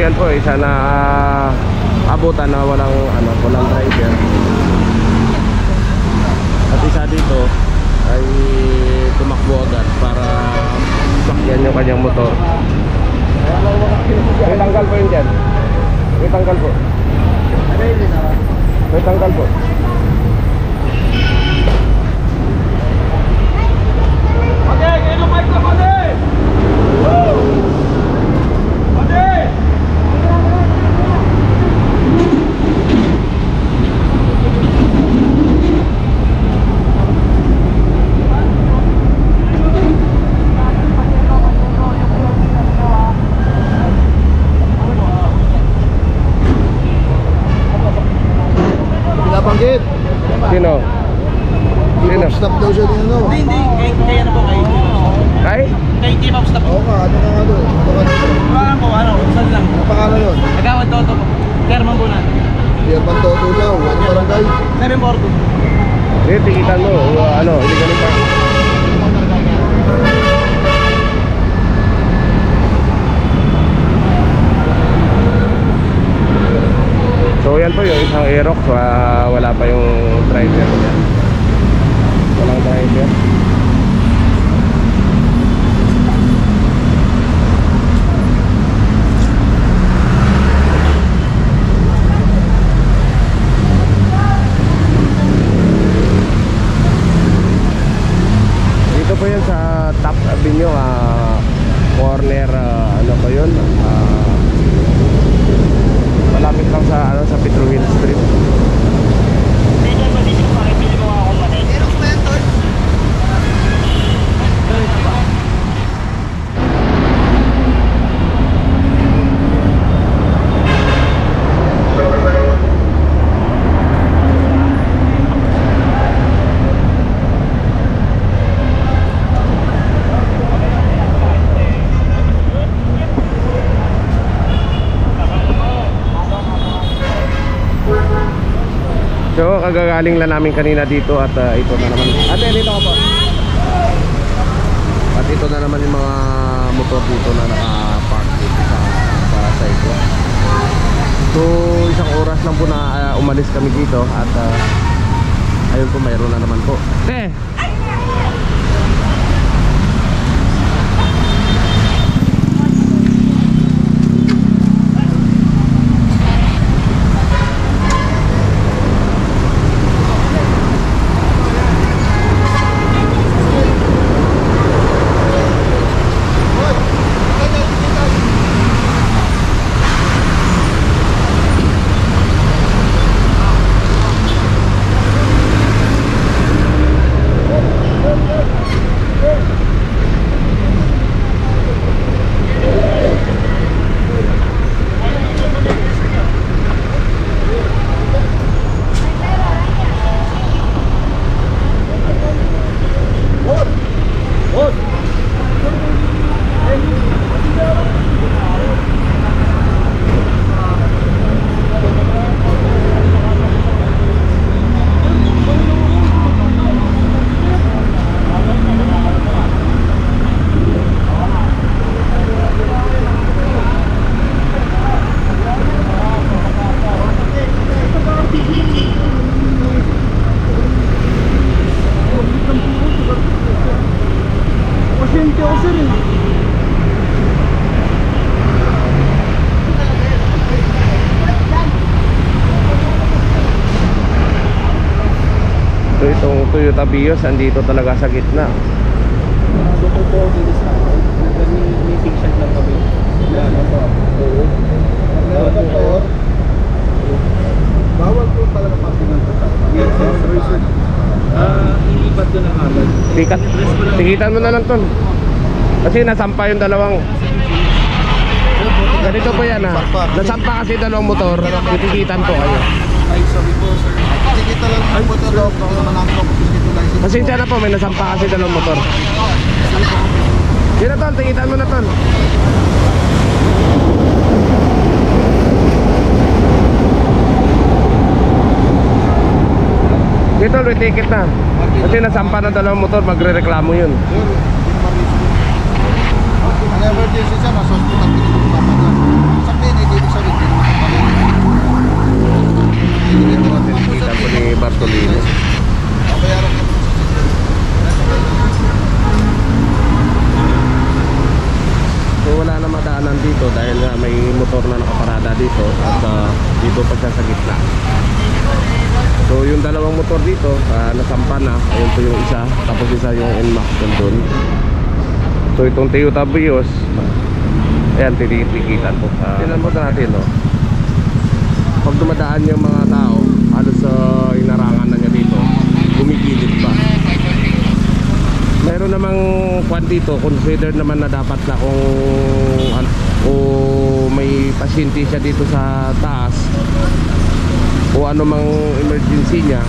yan po, isa na abutan na walang driver. At isa dito ay tumakbo agad para sakyan yung kanyang motor. May tanggal po yun dyan. May tanggal po. May tanggal po. Okay, kayo lumay ka pa din! Woo! Okay! Pinapanggit. Sino? Sino? Stop daw siya din ano. Hindi. Kaya na po kayo. Kay? Kay Team Up Stop. Oo nga, ano ka nga doon? Parang po, saan lang? Ang pangalan yun? Nagawad Toto po. Kerman po na. Pierman Toto daw. Ano barangay? 742. Hindi, tikitan mo. Illegal pa. So yan po yung isang Aerox, wala pa yung driver niya. Walang driver. Dito po yan sa Top Avenue, corner, ano ba yun? Malapit lang sa Petroville Street. So kagagaling lang namin kanina dito at ito na naman. Ate, dito ka po. At ito na naman yung mga motor dito na naka-park dito sa side ko. So isang oras lang po na umalis kami dito at ayun po, mayroon na naman po. Te! So itong Toyota Vios andito talaga sa gitna. Doon po dito sa may fiction lang kami. Oo. Bawal po talaga parkingan po. Yes, sir. Ilipat doon ang agad. Tikitan mo na lang ton. Kasi nasampa yung dalawang. Ganito po yan nasampa kasi dalawang motor. Titikitan po kayo. Ay, sorry po, sir. Tikita lang po ito daw. Baka naman ako. Pasensya na po, may nasampa kasi dalawang motor. Yun na tol, tikitan mo na tol. Dito, may ticket na. Kasi nasampa ng dalawang motor, magre-reklamo yun. Ang emergency siya, nasa hospital. Sa clinic, Yung mga tinikitan po ni Bartolino. So wala na madaanan dito dahil may motor na nakaparada dito at dito pa siya sa gitna. So yung dalawang motor dito nasampa na. Ayun po yung isa, tapos isa yung NMAX doon. So itong Toyota Vios, ayan, tinikitan po. Tingnan po natin, no? Pag dumadaan yung mga tao, halos inarangan na niya dito, gumigilid pa. Meron namang kwan dito, consider naman na dapat na kung may pasyente siya dito sa taas o ano mang emergency niya,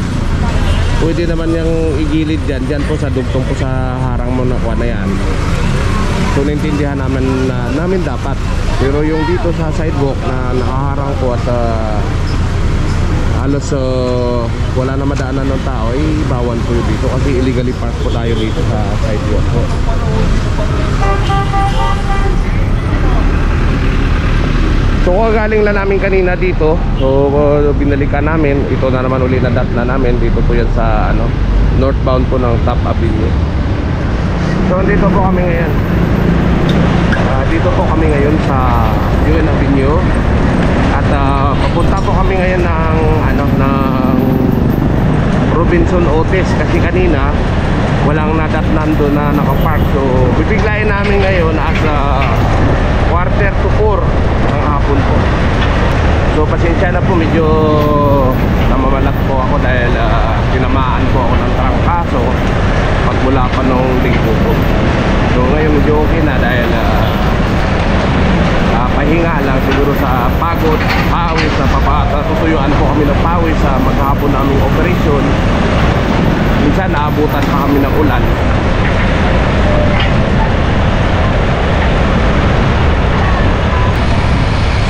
pwede naman niyang igilid dyan po sa dugtong po sa harang mo na kwan na yan. So naintindihan namin dapat. Pero yung dito sa sidewalk na nakaharang po at halos wala na madaanan ng tao, ay bawal po yun dito kasi illegally park po tayo dito sa sidewalk po. So kagaling lang namin kanina dito. So binalikan namin. Ito na naman uli na dot na namin. Dito po yan sa northbound po ng Top Avenue. So dito po kami ngayon. Dito po kami ngayon sa UN Avenue. At papunta po kami ngayon ng Robinson Otis kasi kanina walang nadatnan doon na nakapark. So bibiglayin namin ngayon at 3:45 ng hapon po. So pasensya na po, medyo namamalat po ako dahil tinamaan po ako ng trangkaso pagmula pa nung linggo po. So ngayon medyo okay na dahil pahinga lang siguro sa pagod, pawis, tutuyuan po kami ng pawis sa maghapon naming operation. Minsan naabutan pa kami ng ulan.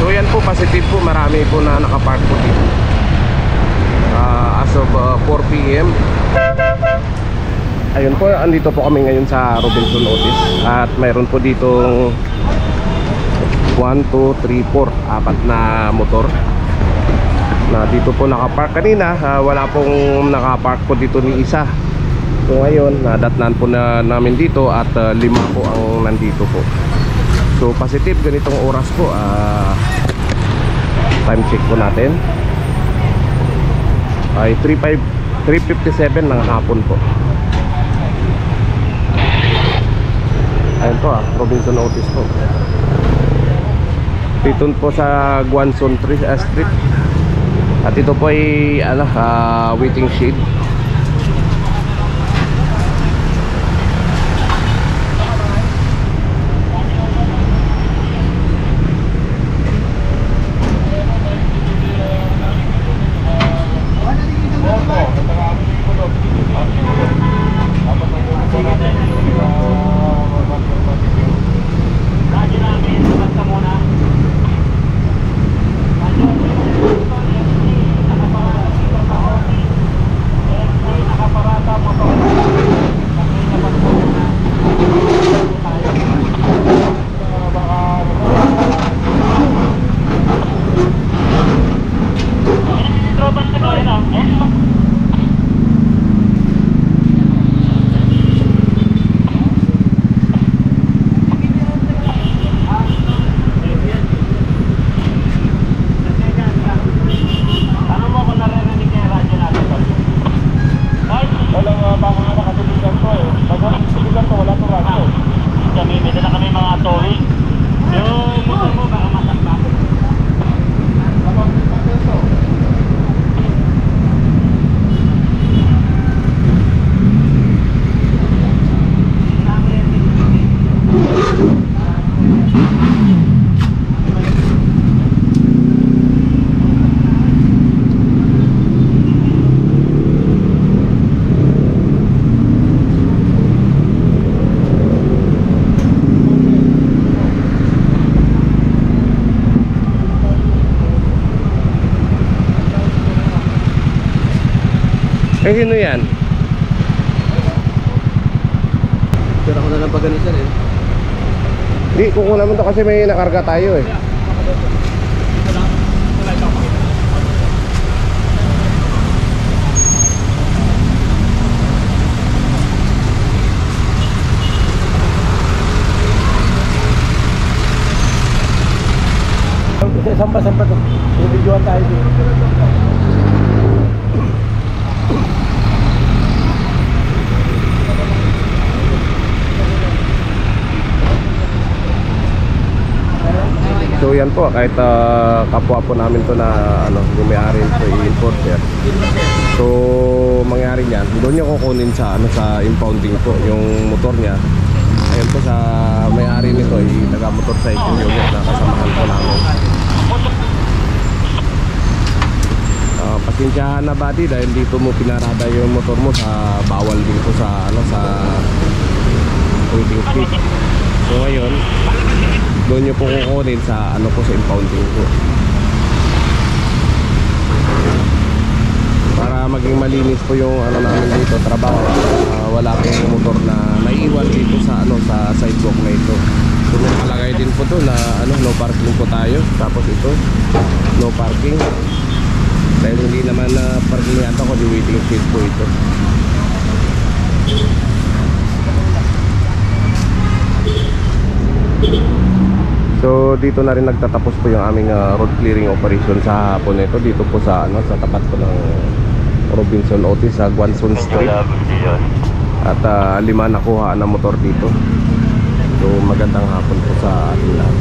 So yan po, positive po, marami po na nakapark po dito as of 4 PM. Ayun po, andito po kami ngayon sa Robinson Otis. At mayroon po ditong 1, 2, 3, 4, 4 na motor na dito po nakapark. Kanina wala pong nakapark po dito ni isa. So ngayon nadatnan po na namin dito at 5 po ang nandito po. So positive ganitong oras po, time check po natin ay 3:57 ng hapon po. Ayun po, Robinson Otis po. Dito po sa Guanzon Street. At ito po ay waiting shed. Eh, sino yan? Pero ako na lang paganisan eh. Di, kukunan mo to kasi may nakarga tayo eh. Saan pa to? Videoan tayo dito. So yan po, kahit kapwa po namin to na ano, yung may-ari nito i-importer. So mangyari niyan, doon niya kukunin sa ano, sa impounding po yung motor niya. Ayun po sa may-ari nito, taga motorcycle unit na kasamahan po namin. Pasensyahan na buddy dahil dito mo pinarada yung motor mo sa bawal dito sa ano, sa waiting street. So ngayon doon nyo po kukunin sa ano po, sa impounding po, para maging malinis po yung ano namin dito trabaho. Wala pong motor na naiiwan dito sa ano, sa sidewalk na ito. So nakalagay din po doon na ano, no parking po tayo. Tapos ito no parking dahil hindi naman na parking yata ko, di waiting street po ito. So dito na rin nagtatapos po yung aming road clearing operation sa hapon nito dito po sa ano, sa tapat po ng Robinson Otis sa Guanzon Street. At 5 nakuha na motor dito. So magandang hapon po sa ating lahat.